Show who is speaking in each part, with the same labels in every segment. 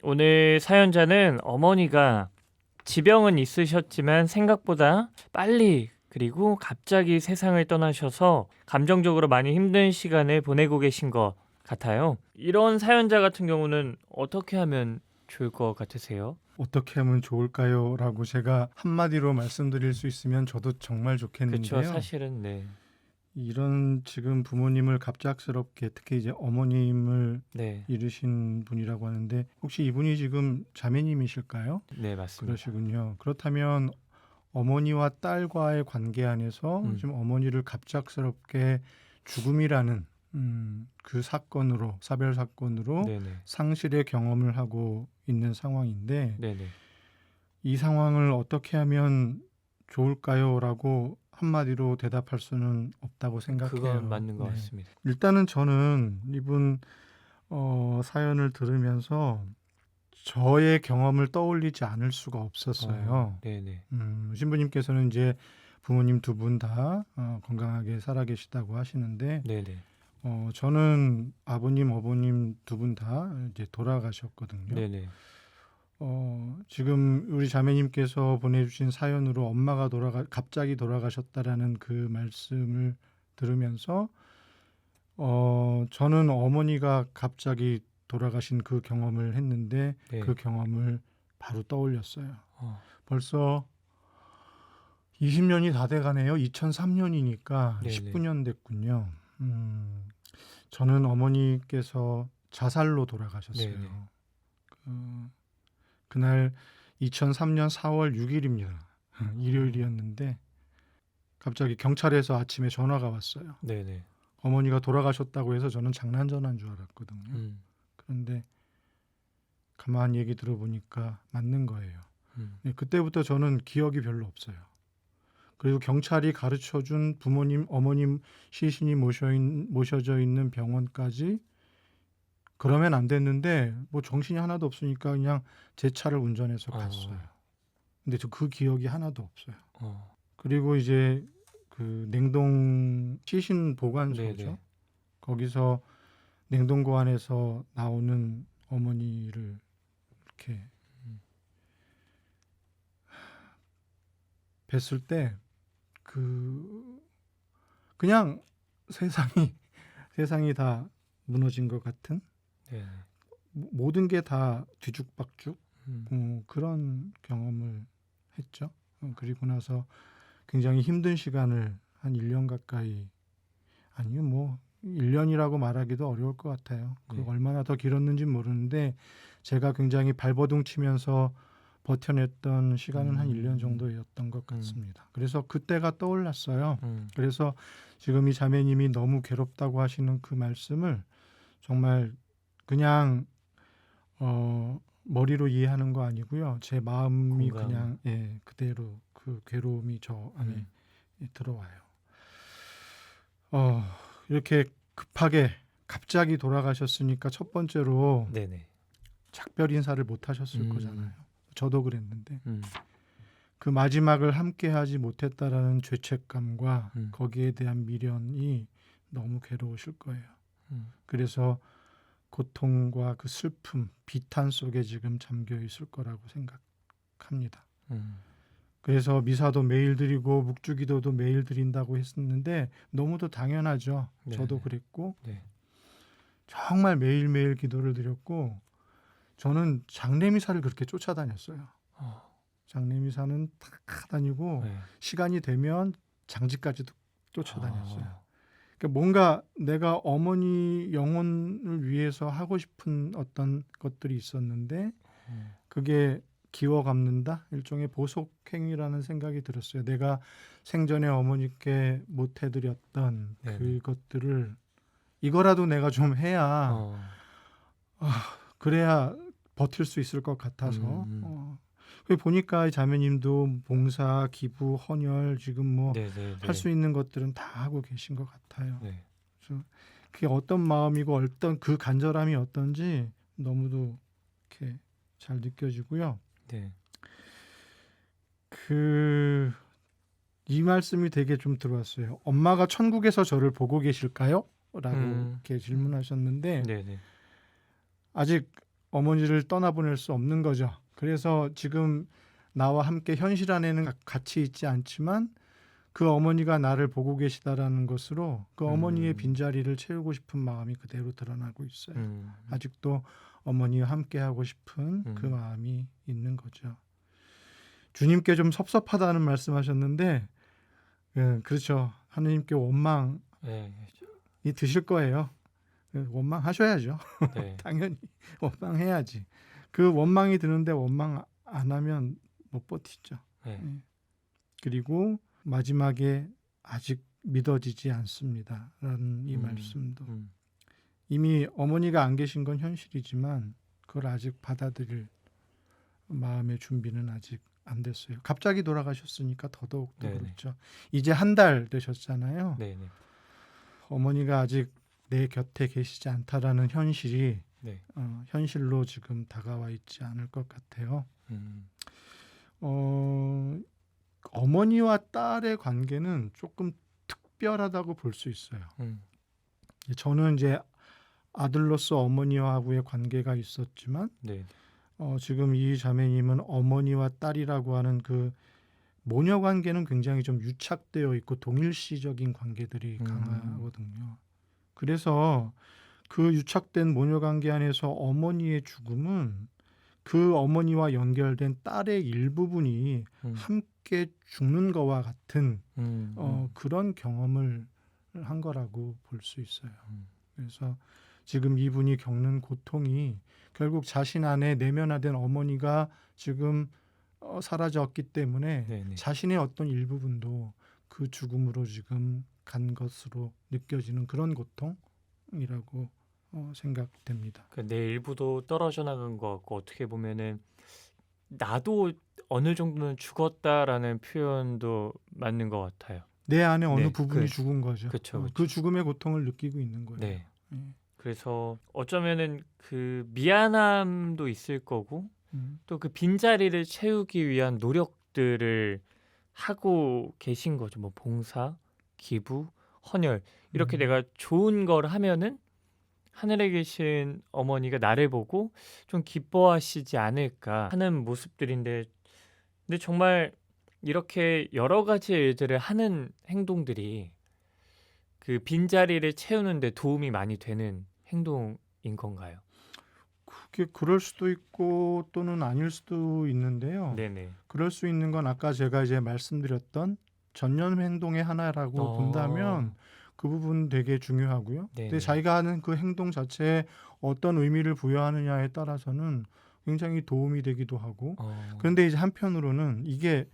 Speaker 1: 오늘 사연자는 어머니가 지병은 있으셨지만 생각보다 빨리 그리고 갑자기 세상을 떠나셔서 감정적으로 많이 힘든 시간을 보내고 계신 것 같아요. 이런 사연자 같은 경우는 어떻게 하면 좋을 것 같으세요?
Speaker 2: 어떻게 하면 좋을까요? 라고 제가 한마디로 말씀드릴 수 있으면 저도 정말
Speaker 1: 그렇죠.
Speaker 2: 좋겠는데요.
Speaker 1: 사실은 네.
Speaker 2: 이런 지금 부모님을 갑작스럽게 특히 이제 어머님을
Speaker 1: 네.
Speaker 2: 잃으신 분이라고 하는데 혹시 이분이 지금 자매님이실까요?
Speaker 1: 네, 맞습니다.
Speaker 2: 그러시군요. 그렇다면 어머니와 딸과의 관계 안에서 지금 어머니를 갑작스럽게 죽음이라는 그 사건으로 사별 사건으로
Speaker 1: 네네.
Speaker 2: 상실의 경험을 하고 있는 상황인데
Speaker 1: 네네.
Speaker 2: 이 상황을 어떻게 하면 좋을까요? 라고 한마디로 대답할 수는 없다고 생각해요.
Speaker 1: 그건 맞는 것
Speaker 2: 네.
Speaker 1: 같습니다.
Speaker 2: 일단은 저는 이분 사연을 들으면서 저의 경험을 떠올리지 않을 수가 없었어요.
Speaker 1: 네네.
Speaker 2: 신부님께서는 이제 부모님 두 분 다 건강하게 살아계시다고 하시는데
Speaker 1: 네네.
Speaker 2: 저는 아버님, 어머님 두 분 다 이제 돌아가셨거든요.
Speaker 1: 네네.
Speaker 2: 지금 우리 자매님께서 보내주신 사연으로 엄마가 갑자기 돌아가셨다라는 그 말씀을 들으면서 저는 어머니가 갑자기 돌아가신 그 경험을 했는데
Speaker 1: 네.
Speaker 2: 그 경험을 바로 떠올렸어요.
Speaker 1: 어.
Speaker 2: 벌써 20년이 다 돼가네요. 2003년이니까
Speaker 1: 네네.
Speaker 2: 19년 됐군요. 저는 어머니께서 자살로 돌아가셨어요.
Speaker 1: 네네.
Speaker 2: 그날 2003년 4월 6일입니다. 일요일이었는데 갑자기 경찰에서 아침에 전화가 왔어요.
Speaker 1: 네네.
Speaker 2: 어머니가 돌아가셨다고 해서 저는 장난 전화인 줄 알았거든요. 그런데 가만히 얘기 들어보니까 맞는 거예요. 네, 그때부터 저는 기억이 별로 없어요. 그리고 경찰이 가르쳐준 부모님, 어머님 시신이 모셔져 있는 병원까지 그러면 안 됐는데 뭐 정신이 하나도 없으니까 그냥 제 차를 운전해서 갔어요. 근데 저 그 기억이 하나도 없어요. 그리고 이제 그 냉동 시신 보관소죠.
Speaker 1: 네네.
Speaker 2: 거기서 냉동고 안에서 나오는 어머니를 이렇게 뵀을 때 그냥 세상이 다 무너진 것 같은
Speaker 1: 네네.
Speaker 2: 모든 게 다 뒤죽박죽 그런 경험을 했죠. 그리고 나서 굉장히 힘든 시간을 한 1년 가까이 아니요 뭐 1년이라고 말하기도 어려울 것 같아요. 그
Speaker 1: 네.
Speaker 2: 얼마나 더 길었는지 모르는데 제가 굉장히 발버둥 치면서 버텨냈던 시간은 한 1년 정도였던 것 같습니다. 그래서 그때가 떠올랐어요. 그래서 지금 이 자매님이 너무 괴롭다고 하시는 그 말씀을 정말 그냥 머리로 이해하는 거 아니고요. 제 마음이
Speaker 1: 공감.
Speaker 2: 그냥 그대로 그 괴로움이 저 안에 들어와요. 이렇게 급하게 갑자기 돌아가셨으니까 첫 번째로
Speaker 1: 네네.
Speaker 2: 작별 인사를 못 하셨을 거잖아요. 저도 그랬는데
Speaker 1: 음.
Speaker 2: 그 마지막을 함께 하지 못했다라는 죄책감과
Speaker 1: 음.
Speaker 2: 거기에 대한 미련이 너무 괴로우실 거예요. 그래서 고통과 그 슬픔, 비탄 속에 지금 잠겨 있을 거라고 생각합니다. 그래서 미사도 매일 드리고 묵주기도도 매일 드린다고 했었는데 너무도 당연하죠.
Speaker 1: 네네.
Speaker 2: 저도 그랬고
Speaker 1: 네.
Speaker 2: 정말 매일매일 기도를 드렸고 저는 장례미사를 그렇게 쫓아다녔어요. 장례미사는 다 다니고
Speaker 1: 네.
Speaker 2: 시간이 되면 장지까지도 쫓아다녔어요. 그러니까 뭔가 내가 어머니 영혼을 위해서 하고 싶은 어떤 것들이 있었는데 그게 기워 갚는다? 일종의 보속행위라는 생각이 들었어요. 내가 생전에 어머니께 못 해드렸던
Speaker 1: 네네.
Speaker 2: 그것들을 이거라도 내가 좀 해야 그래야 버틸 수 있을 것 같아서 보니까 자매님도 봉사, 기부, 헌혈 지금 뭐 할 수 있는 것들은 다 하고 계신 것 같아요.
Speaker 1: 네.
Speaker 2: 그래서 그게 어떤 마음이고 어떤 그 간절함이 어떤지 너무도 이렇게 잘 느껴지고요.
Speaker 1: 네.
Speaker 2: 이 말씀이 되게 좀 들어왔어요. 엄마가 천국에서 저를 보고 계실까요? 라고 이렇게 질문하셨는데
Speaker 1: 네네.
Speaker 2: 아직 어머니를 떠나보낼 수 없는 거죠. 그래서 지금 나와 함께 현실 안에는 같이 있지 않지만 그 어머니가 나를 보고 계시다라는 것으로 그 어머니의 빈자리를 채우고 싶은 마음이 그대로 드러나고 있어요. 아직도 어머니와 함께하고 싶은 그 마음이 있는 거죠. 주님께 좀 섭섭하다는 말씀하셨는데 그렇죠. 하느님께 원망이 드실 거예요. 원망하셔야죠.
Speaker 1: 네.
Speaker 2: 당연히 원망해야지. 그 원망이 드는데 원망 안 하면 못 버티죠.
Speaker 1: 네.
Speaker 2: 그리고 마지막에 아직 믿어지지 않습니다라는 이 말씀도 이미 어머니가 안 계신 건 현실이지만 그걸 아직 받아들일 마음의 준비는 아직 안 됐어요. 갑자기 돌아가셨으니까 더더욱 더 그렇죠. 이제 한 달 되셨잖아요.
Speaker 1: 네네.
Speaker 2: 어머니가 아직 내 곁에 계시지 않다라는 현실이
Speaker 1: 네.
Speaker 2: 현실로 지금 다가와 있지 않을 것 같아요. 어머니와 딸의 관계는 조금 특별하다고 볼 수 있어요. 저는 이제 아들로서 어머니와의 관계가 있었지만 지금 이 자매님은 어머니와 딸이라고 하는 그 모녀 관계는 굉장히 좀 유착되어 있고 동일시적인 관계들이 강하거든요. 그래서 그 유착된 모녀 관계 안에서 어머니의 죽음은 그 어머니와 연결된 딸의 일부분이 함께 죽는 것과 같은 그런 경험을 한 거라고 볼 수 있어요. 그래서 지금 이분이 겪는 고통이 결국 자신 안에 내면화된 어머니가 지금 사라졌기 때문에 자신의 어떤 일부분도 그 죽음으로 지금 간 것으로 느껴지는 그런 고통이라고 생각됩니다.
Speaker 1: 내 일부도 떨어져 나간 것 같고 어떻게 보면은 나도 어느 정도는 죽었다라는 표현도 맞는 것 같아요.
Speaker 2: 내 안에 어느 부분이 죽은 거죠.
Speaker 1: 그쵸.
Speaker 2: 그 죽음의 고통을 느끼고 있는 거예요.
Speaker 1: 네. 그래서 어쩌면은 그 미안함도 있을 거고 또 그 빈자리를 채우기 위한 노력들을 하고 계신 거죠. 뭐 봉사, 기부, 헌혈 이렇게 내가 좋은 걸 하면은 하늘에 계신 어머니가 나를 보고 좀 기뻐하시지 않을까 하는 모습들인데 근데 정말 이렇게 여러 가지 일들을 하는 행동들이 그 빈자리를 채우는 데 도움이 많이 되는 행동인 건가요?
Speaker 2: 그게 그럴 수도 있고 또는 아닐 수도 있는데요.
Speaker 1: 네네.
Speaker 2: 그럴 수 있는 건 아까 제가 이제 말씀드렸던 전념 행동의 하나라고 본다면 그 부분 되게 중요하고요. 근데 자기가 하는 그 행동 자체에 어떤 의미를 부여하느냐에 따라서는 굉장히 도움이 되기도 하고 그런데 이제 한편으로는 이게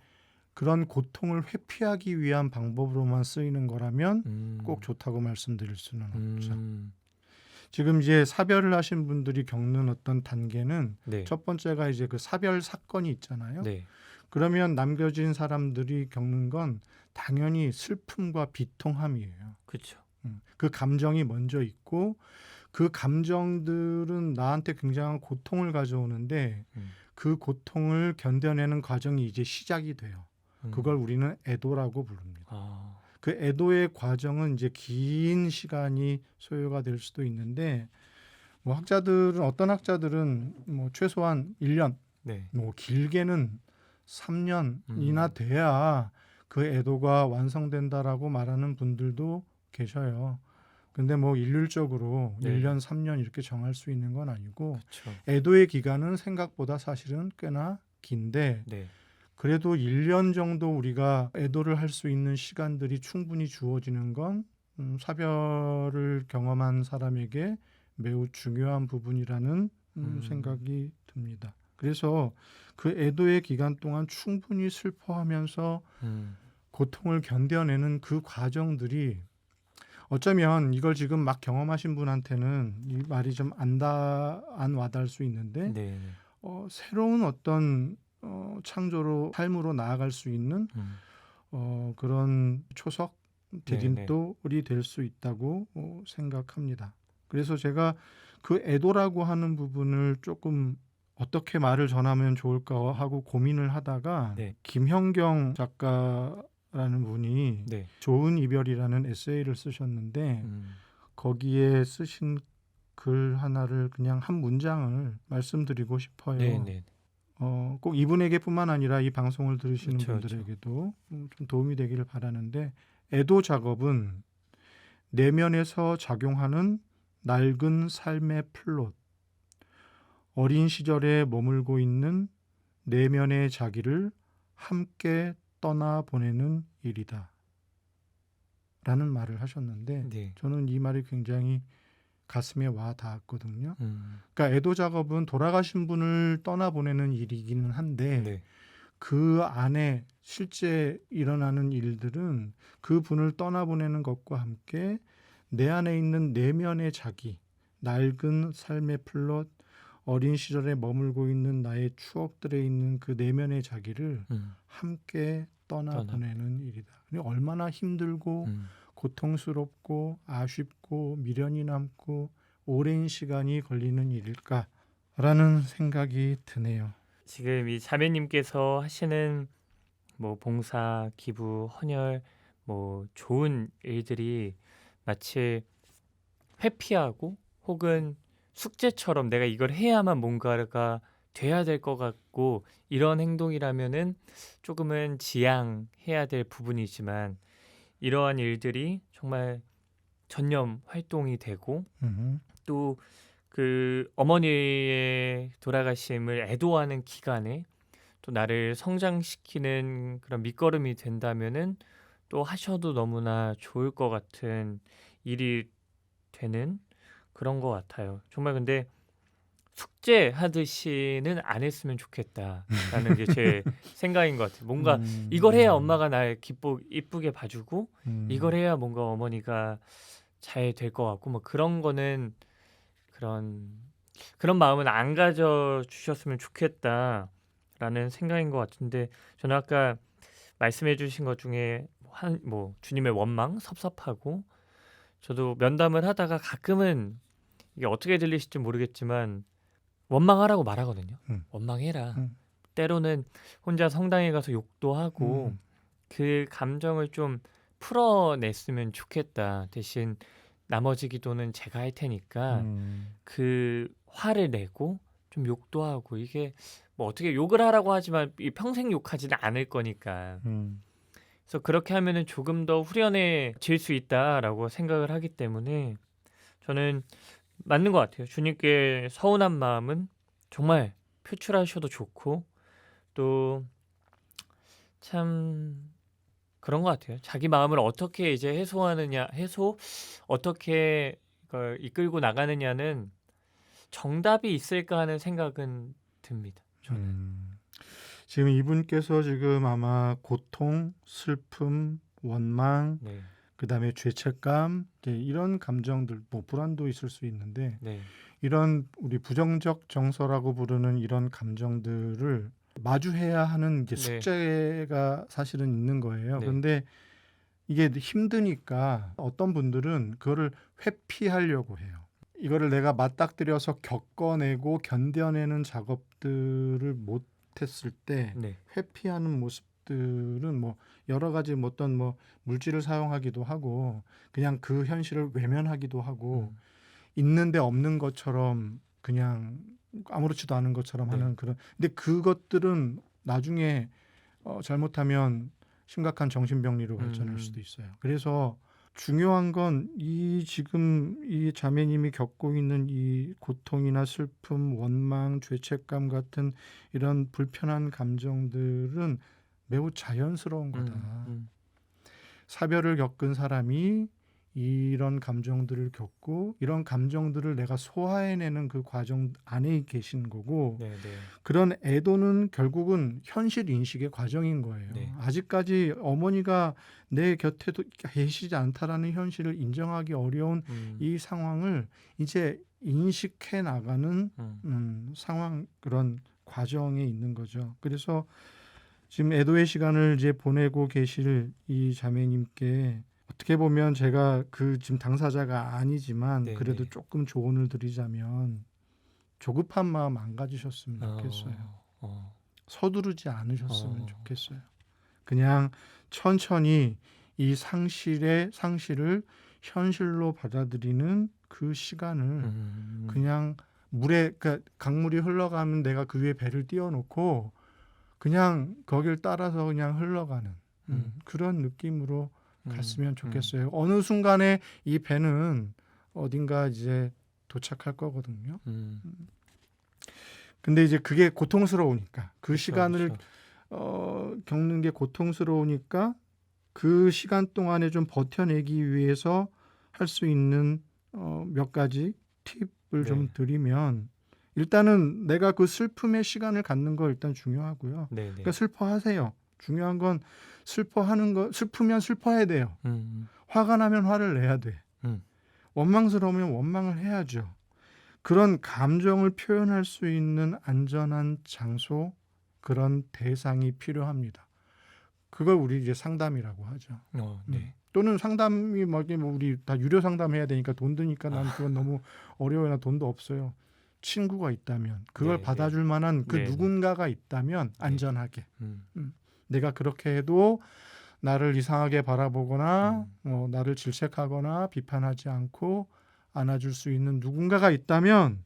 Speaker 2: 그런 고통을 회피하기 위한 방법으로만 쓰이는 거라면 꼭 좋다고 말씀드릴 수는 없죠. 지금 이제 사별을 하신 분들이 겪는 어떤 단계는 첫 번째가 이제 그 사별 사건이 있잖아요. 그러면 남겨진 사람들이 겪는 건 당연히 슬픔과 비통함이에요.
Speaker 1: 그렇죠.
Speaker 2: 그 감정이 먼저 있고 그 감정들은 나한테 굉장한 고통을 가져오는데 그 고통을 견뎌내는 과정이 이제 시작이 돼요. 그걸 우리는 애도라고 부릅니다. 그 애도의 과정은 이제 긴 시간이 소요가 될 수도 있는데 뭐 어떤 학자들은 뭐 최소한 1년, 뭐 길게는 3년이나 돼야 그 애도가 완성된다라고 말하는 분들도 계셔요. 근데 뭐 일률적으로 1년, 3년 이렇게 정할 수 있는 건 아니고 애도의 기간은 생각보다 사실은 꽤나 긴데 그래도 1년 정도 우리가 애도를 할 수 있는 시간들이 충분히 주어지는 건 사별을 경험한 사람에게 매우 중요한 부분이라는 생각이 듭니다. 그래서 그 애도의 기간 동안 충분히 슬퍼하면서 고통을 견뎌내는 그 과정들이 어쩌면 이걸 지금 막 경험하신 분한테는 이 말이 좀 안 와닿을 수 있는데 새로운 어떤 창조로 삶으로 나아갈 수 있는 그런 초석 디딤돌이 될 수 있다고 생각합니다. 그래서 제가 그 애도라고 하는 부분을 조금 어떻게 말을 전하면 좋을까 하고 고민을 하다가 김현경 작가라는 분이 좋은 이별이라는 에세이를 쓰셨는데 거기에 쓰신 글 하나를 그냥 한 문장을 말씀드리고 싶어요.
Speaker 1: 네네.
Speaker 2: 꼭 이분에게뿐만 아니라 이 방송을 들으시는
Speaker 1: 그쵸,
Speaker 2: 분들에게도 좀 도움이 되기를 바라는데, 애도 작업은 내면에서 작용하는 낡은 삶의 플롯, 어린 시절에 머물고 있는 내면의 자기를 함께 떠나보내는 일이다 라는 말을 하셨는데,
Speaker 1: 네.
Speaker 2: 저는 이 말이 굉장히 가슴에 와 닿았거든요.
Speaker 1: 음.
Speaker 2: 그러니까 애도 작업은 돌아가신 분을 떠나보내는 일이기는 한데,
Speaker 1: 네.
Speaker 2: 그 안에 실제 일어나는 일들은 그 분을 떠나보내는 것과 함께 내 안에 있는 내면의 자기, 낡은 삶의 플롯, 어린 시절에 머물고 있는 나의 추억들에 있는 그 내면의 자기를 함께 떠나보내는 일이다. 근데 얼마나 힘들고 고통스럽고 아쉽고 미련이 남고 오랜 시간이 걸리는 일일까라는 생각이 드네요.
Speaker 1: 지금 이 자매님께서 하시는 뭐 봉사, 기부, 헌혈, 뭐 좋은 일들이 마치 회피하고 혹은 숙제처럼 내가 이걸 해야만 뭔가가 돼야 될 것 같고 이런 행동이라면은 조금은 지양해야 될 부분이지만 이러한 일들이 정말 전념 활동이 되고 또 그 어머니의 돌아가심을 애도하는 기간에 또 나를 성장시키는 그런 밑거름이 된다면은 또 하셔도 너무나 좋을 것 같은 일이 되는 그런 것 같아요. 정말 근데 숙제하듯이는 안 했으면 좋겠다라는 게 제 생각인 것 같아요. 뭔가 이걸 해야 엄마가 날 이쁘게 봐주고 이걸 해야 뭔가 어머니가 잘 될 것 같고 뭐 그런 거는 그런 마음은 안 가져 주셨으면 좋겠다라는 생각인 것 같은데 저는 아까 말씀해 주신 것 중에 뭐 주님의 원망, 섭섭하고 저도 면담을 하다가 가끔은 이게 어떻게 들리실지 모르겠지만 원망하라고 말하거든요. 원망해라. 때로는 혼자 성당에 가서 욕도 하고 그 감정을 좀 풀어냈으면 좋겠다. 대신 나머지 기도는 제가 할 테니까 그 화를 내고 좀 욕도 하고 이게 뭐 어떻게 욕을 하라고 하지만 평생 욕하지는 않을 거니까. 그래서 그렇게 하면은 조금 더 후련해질 수 있다라고 생각을 하기 때문에 저는 맞는 것 같아요. 주님께 서운한 마음은 정말 표출하셔도 좋고 또 참 그런 것 같아요. 자기 마음을 어떻게 이제 어떻게 이걸 이끌고 나가느냐는 정답이 있을까 하는 생각은 듭니다. 저는.
Speaker 2: 지금 이분께서 지금 아마 고통, 슬픔, 원망,
Speaker 1: 네.
Speaker 2: 그다음에 죄책감, 이제 이런 감정들, 뭐 불안도 있을 수 있는데,
Speaker 1: 네.
Speaker 2: 이런 우리 부정적 정서라고 부르는 이런 감정들을 마주해야 하는 이제
Speaker 1: 네.
Speaker 2: 숙제가 사실은 있는 거예요.
Speaker 1: 네.
Speaker 2: 그런데 이게 힘드니까 어떤 분들은 그거를 회피하려고 해요. 이거를 내가 맞닥뜨려서 겪어내고 견뎌내는 작업들을 못했을 때
Speaker 1: 네.
Speaker 2: 회피하는 모습들은 뭐 여러 가지 어떤 뭐 물질을 사용하기도 하고 그냥 그 현실을 외면하기도 하고 있는데 없는 것처럼 그냥 아무렇지도 않은 것처럼
Speaker 1: 네.
Speaker 2: 하는 그런. 근데 그것들은 나중에 잘못하면 심각한 정신병리로 발전할 수도 있어요. 그래서 중요한 건 이 지금 이 자매님이 겪고 있는 이 고통이나 슬픔, 원망, 죄책감 같은 이런 불편한 감정들은 매우 자연스러운 거다. 사별을 겪은 사람이 이런 감정들을 겪고 이런 감정들을 내가 소화해내는 그 과정 안에 계신 거고,
Speaker 1: 네. 네.
Speaker 2: 그런 애도는 결국은 현실 인식의 과정인 거예요.
Speaker 1: 네.
Speaker 2: 아직까지 어머니가 내 곁에도 계시지 않다라는 현실을 인정하기 어려운 이 상황을 이제 인식해 나가는 상황, 그런 과정에 있는 거죠. 그래서 지금 애도의 시간을 이제 보내고 계실 이 자매님께 어떻게 보면 제가 그 지금 당사자가 아니지만
Speaker 1: 네,
Speaker 2: 그래도
Speaker 1: 네.
Speaker 2: 조금 조언을 드리자면 조급한 마음 안 가지셨으면 좋겠어요. 서두르지 않으셨으면 좋겠어요. 그냥 천천히 이 상실을 현실로 받아들이는 그 시간을 그냥 물에 그러니까 강물이 흘러가면 내가 그 위에 배를 띄워놓고 그냥 거길 따라서 그냥 흘러가는 그런 느낌으로 갔으면 좋겠어요. 어느 순간에 이 배는 어딘가 이제 도착할 거거든요. 근데 이제 그게 고통스러우니까 그
Speaker 1: 그쵸,
Speaker 2: 시간을
Speaker 1: 그쵸.
Speaker 2: 겪는 게 고통스러우니까 그 시간 동안에 좀 버텨내기 위해서 할 수 있는 몇 가지 팁을 좀
Speaker 1: 네.
Speaker 2: 드리면 일단은 내가 그 슬픔의 시간을 갖는 거 일단 중요하고요.
Speaker 1: 네네.
Speaker 2: 그러니까 슬퍼하세요. 중요한 건 슬퍼하는 거 슬프면 슬퍼해야 돼요. 화가 나면 화를 내야 돼. 원망스러우면 원망을 해야죠. 그런 감정을 표현할 수 있는 안전한 장소, 그런 대상이 필요합니다. 그걸 우리 이제 상담이라고 하죠.
Speaker 1: 네.
Speaker 2: 또는 상담이 뭐 우리 다 유료 상담해야 되니까 돈 드니까 난 그건 너무 어려워요. 나 돈도 없어요. 친구가 있다면 그걸
Speaker 1: 네,
Speaker 2: 받아줄 만한 그
Speaker 1: 네, 네.
Speaker 2: 누군가가 있다면 안전하게.
Speaker 1: 음.
Speaker 2: 내가 그렇게 해도 나를 이상하게 바라보거나 나를 질책하거나 비판하지 않고 안아줄 수 있는 누군가가 있다면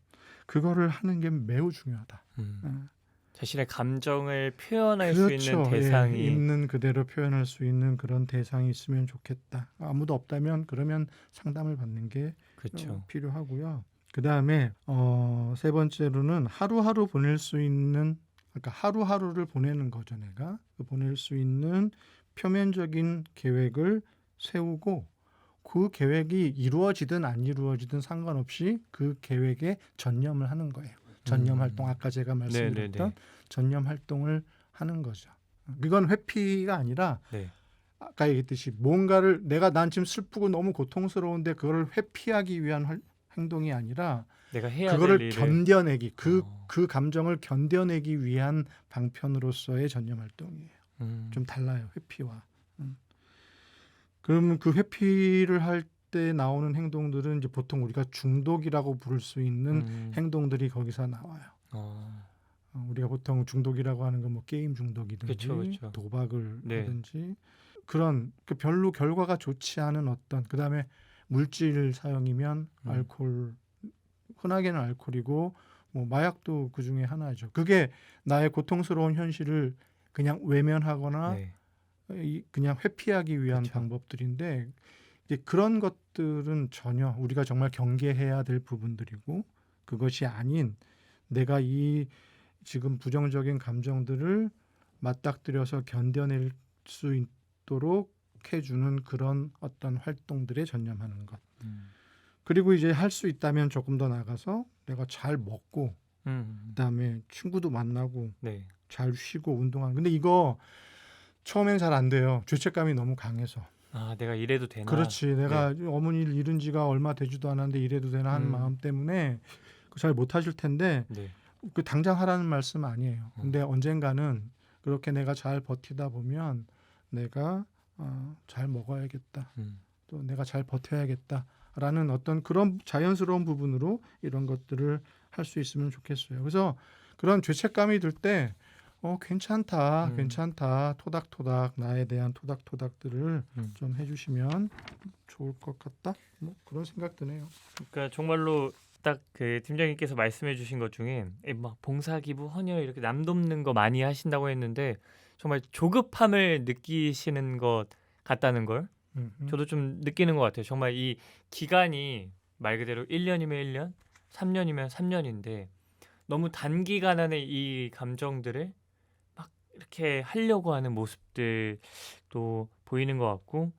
Speaker 2: 그거를 하는 게 매우 중요하다.
Speaker 1: 자신의 감정을 표현할
Speaker 2: 그렇죠.
Speaker 1: 수 있는 대상이
Speaker 2: 있는 그대로 표현할 수 있는 그런 대상이 있으면 좋겠다. 아무도 없다면 그러면 상담을 받는 게
Speaker 1: 그렇죠.
Speaker 2: 필요하고요. 그 다음에 세 번째로는 하루하루 보낼 수 있는 그러니까 하루하루를 보내는 거죠. 내가 보낼 수 있는 표면적인 계획을 세우고 그 계획이 이루어지든 안 이루어지든 상관없이 그 계획에 전념을 하는 거예요. 전념 활동 아까 제가 말씀드렸던 전념 활동을 하는 거죠. 이건 회피가 아니라 아까 얘기했듯이 뭔가를 난 지금 슬프고 너무 고통스러운데 그걸 회피하기 위한 행동이 아니라
Speaker 1: 내가 해야
Speaker 2: 그거를
Speaker 1: 될 일을
Speaker 2: 견뎌내기 그 감정을 견뎌내기 위한 방편으로서의 전념 활동이에요. 좀 달라요. 회피와. 그러면 그 회피를 할 때 나오는 행동들은 이제 보통 우리가 중독이라고 부를 수 있는 행동들이 거기서 나와요. 우리가 보통 중독이라고 하는 건 뭐 게임 중독이든지
Speaker 1: 그쵸.
Speaker 2: 도박을 하든지 그런 별로 결과가 좋지 않은 어떤 그다음에 물질 사용이면 알코올 흔하게는 알코올이고 뭐 마약도 그 중에 하나죠. 그게 나의 고통스러운 현실을 그냥 외면하거나 그냥 회피하기 위한 방법들인데 이제 그런 것들은 전혀 우리가 정말 경계해야 될 부분들이고 그것이 아닌 내가 이 지금 부정적인 감정들을 맞닥뜨려서 견뎌낼 수 있도록 해주는 그런 어떤 활동들에 전념하는 것. 그리고 이제 할 수 있다면 조금 더 나가서 내가 잘 먹고 그다음에 친구도 만나고 잘 쉬고 운동하는. 근데 이거 처음엔 잘 안 돼요. 죄책감이 너무 강해서.
Speaker 1: 내가 이래도 되나?
Speaker 2: 그렇지. 내가 어머니를 잃은 지가 얼마 되지도 않았는데 이래도 되나 하는 마음 때문에 잘 못하실 텐데 그 당장 하라는 말씀 아니에요. 근데 언젠가는 그렇게 내가 잘 버티다 보면 내가 잘 먹어야겠다. 또 내가 잘 버텨야겠다라는 어떤 그런 자연스러운 부분으로 이런 것들을 할 수 있으면 좋겠어요. 그래서 그런 죄책감이 들 때 괜찮다. 토닥토닥 나에 대한 토닥토닥들을 좀 해주시면 좋을 것 같다. 뭐 그런 생각 드네요.
Speaker 1: 그러니까 정말로 딱 그 팀장님께서 말씀해주신 것 중에 막 봉사기부 헌혈 이렇게 남 돕는 거 많이 하신다고 했는데 정말 조급함을 느끼시는 것 같다는 걸 저도 좀 느끼는 것 같아요. 정말 이 기간이 말 그대로 1년이면 1년, 3년이면 3년인데 너무 단기간 안에 이 감정들을 막 이렇게 하려고 하는 모습들도 보이는 것 같고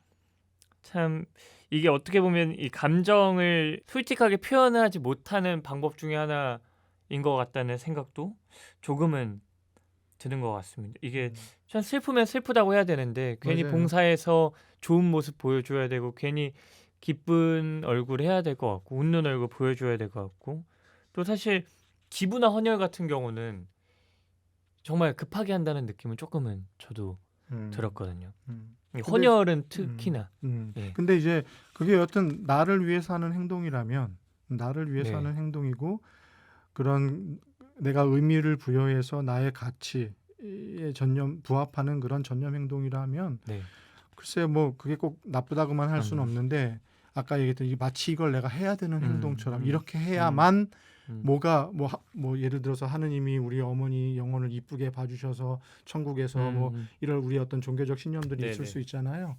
Speaker 1: 참 이게 어떻게 보면 이 감정을 솔직하게 표현하지 못하는 방법 중에 하나인 것 같다는 생각도 조금은 드는 것 같습니다. 이게 참 슬프면 슬프다고 해야 되는데 괜히
Speaker 2: 맞아요.
Speaker 1: 봉사해서 좋은 모습 보여줘야 되고 괜히 기쁜 얼굴 해야 될 것 같고 웃는 얼굴 보여줘야 될 것 같고 또 사실 기부나 헌혈 같은 경우는 정말 급하게 한다는 느낌은 조금은 저도 들었거든요. 이 헌혈은 특히나.
Speaker 2: 근데 이제 그게 여튼 나를 위해서 하는 행동이라면 나를 위해서 하는 행동이고 그런 내가 의미를 부여해서 나의 가치에 부합하는 그런 전념 행동이라면 글쎄 뭐 그게 꼭 나쁘다고만 할 수는 없는데 아까 얘기했던 이 마치 이걸 내가 해야 되는 행동처럼 이렇게
Speaker 1: 음.
Speaker 2: 해야만 뭐가 뭐 예를 들어서 하느님이 우리 어머니 영혼을 이쁘게 봐주셔서 천국에서 뭐 이런 우리 어떤 종교적 신념들이
Speaker 1: 네네.
Speaker 2: 있을 수 있잖아요.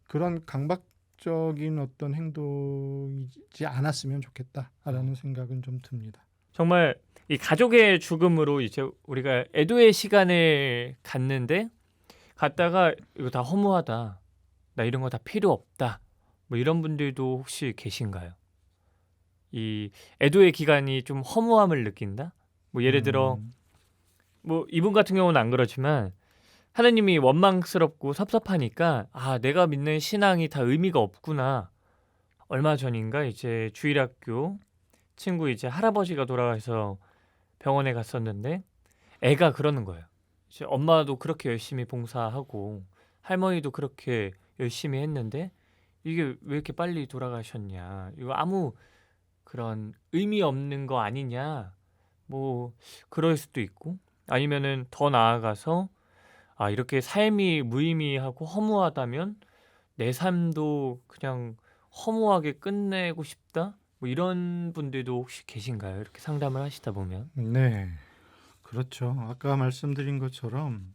Speaker 2: 그런 강박적인 어떤 행동이지 않았으면 좋겠다라는 생각은 좀 듭니다.
Speaker 1: 정말 이 가족의 죽음으로 이제 우리가 애도의 시간을 갖는데 갔다가 이거 다 허무하다. 나 이런 거 다 필요 없다. 뭐 이런 분들도 혹시 계신가요? 이 애도의 기간이 좀 허무함을 느낀다? 뭐 예를 들어 뭐 이분 같은 경우는 안 그렇지만 하느님이 원망스럽고 섭섭하니까 아, 내가 믿는 신앙이 다 의미가 없구나. 얼마 전인가 이제 주일학교 친구 이제 할아버지가 돌아가서 병원에 갔었는데 애가 그러는 거예요. 이제 엄마도 그렇게 열심히 봉사하고 할머니도 그렇게 열심히 했는데 이게 왜 이렇게 빨리 돌아가셨냐. 이거 아무 그런 의미 없는 거 아니냐. 뭐 그럴 수도 있고 아니면은 더 나아가서 아, 이렇게 삶이 무의미하고 허무하다면 내 삶도 그냥 허무하게 끝내고 싶다? 뭐 이런 분들도 혹시 계신가요? 이렇게 상담을 하시다 보면.
Speaker 2: 네, 그렇죠. 아까 말씀드린 것처럼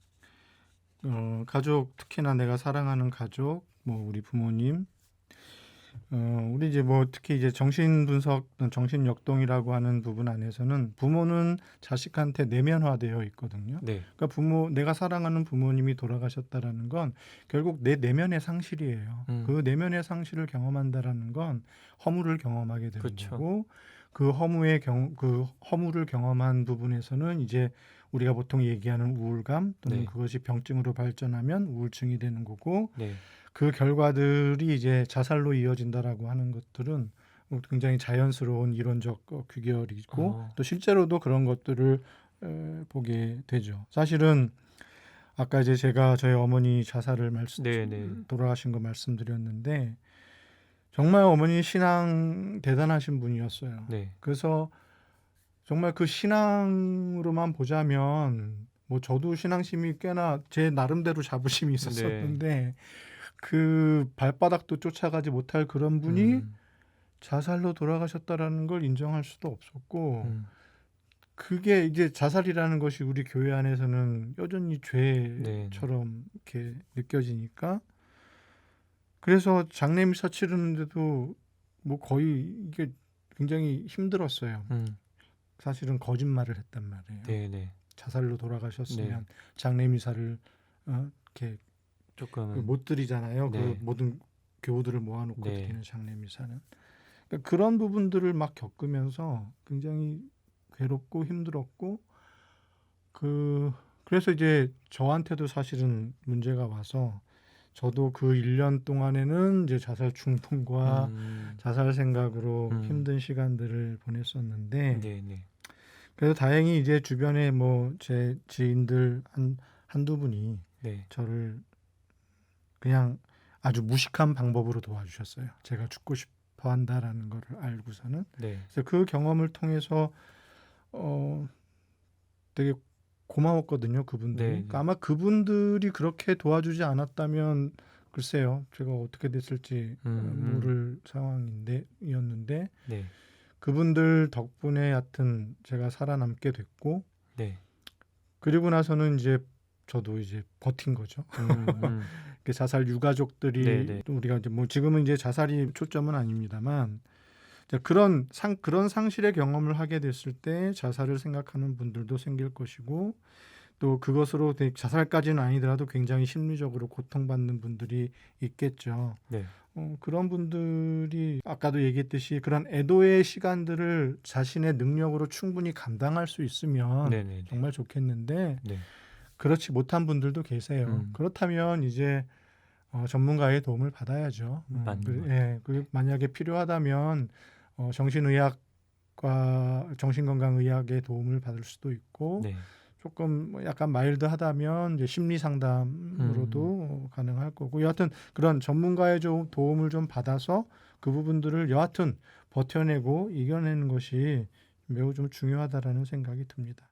Speaker 2: 가족, 특히나 내가 사랑하는 가족, 뭐 우리 부모님, 우리 이제 뭐 특히 이제 정신 분석, 정신 역동이라고 하는 부분 안에서는 부모는 자식한테 내면화되어 있거든요.
Speaker 1: 네.
Speaker 2: 그러니까 내가 사랑하는 부모님이 돌아가셨다라는 건 결국 내 내면의 상실이에요. 그 내면의 상실을 경험한다라는 건 허물을 경험하게 되는
Speaker 1: 그쵸.
Speaker 2: 거고, 그 허물을 경험한 부분에서는 이제 우리가 보통 얘기하는 우울감 또는
Speaker 1: 네.
Speaker 2: 그것이 병증으로 발전하면 우울증이 되는 거고,
Speaker 1: 네.
Speaker 2: 그 결과들이 이제 자살로 이어진다라고 하는 것들은 굉장히 자연스러운 이론적 규결이고 또 실제로도 그런 것들을 보게 되죠. 사실은 아까 이제 제가 저희 어머니 자살을
Speaker 1: 네네.
Speaker 2: 돌아가신 거 말씀드렸는데 정말 어머니 신앙 대단하신 분이었어요.
Speaker 1: 네.
Speaker 2: 그래서 정말 그 신앙으로만 보자면 뭐 저도 신앙심이 꽤나 제 나름대로 자부심이 있었었는데 그 발바닥도 쫓아가지 못할 그런 분이 자살로 돌아가셨다라는 걸 인정할 수도 없었고 그게 이제 자살이라는 것이 우리 교회 안에서는 여전히 죄처럼 이렇게 느껴지니까 그래서 장례미사 치르는데도 뭐 거의 이게 굉장히 힘들었어요. 사실은 거짓말을 했단 말이에요.
Speaker 1: 네네.
Speaker 2: 자살로 돌아가셨으면 장례미사를 이렇게
Speaker 1: 조금
Speaker 2: 못 드리잖아요. 그 모든 교우들을 모아놓고 드리는 장례미사는. 그러니까 그런 부분들을 막 겪으면서 굉장히 괴롭고 힘들었고 그래서 이제 저한테도 사실은 문제가 와서 저도 그 1년 동안에는 이제 자살 충동과 자살 생각으로 힘든 시간들을 보냈었는데 그래서 다행히 이제 주변에 뭐 제 지인들 한두 분이 저를 그냥 아주 무식한 방법으로 도와주셨어요. 제가 죽고 싶어 한다라는 거를 알고서는. 그래서 그 경험을 통해서 되게 고마웠거든요. 그분들이. 그러니까 아마 그분들이 그렇게 도와주지 않았다면 글쎄요. 제가 어떻게 됐을지 모를 상황이었는데 그분들 덕분에 하여튼 제가 살아남게 됐고 그리고 나서는 이제 저도 이제 버틴 거죠. 자살 유가족들이 우리가 이제 뭐 지금은 이제 자살이 초점은 아닙니다만 그런 상실의 경험을 하게 됐을 때 자살을 생각하는 분들도 생길 것이고 또 그것으로 자살까지는 아니더라도 굉장히 심리적으로 고통받는 분들이 있겠죠. 그런 분들이 아까도 얘기했듯이 그런 애도의 시간들을 자신의 능력으로 충분히 감당할 수 있으면 정말 좋겠는데 그렇지 못한 분들도 계세요. 그렇다면 이제 전문가의 도움을 받아야죠. 만약에 필요하다면 정신의학과 정신건강의학의 도움을 받을 수도 있고 조금 약간 마일드하다면 이제 심리 상담으로도 가능할 거고 여하튼 그런 전문가의 도움을 좀 받아서 그 부분들을 여하튼 버텨내고 이겨내는 것이 매우 좀 중요하다라는 생각이 듭니다.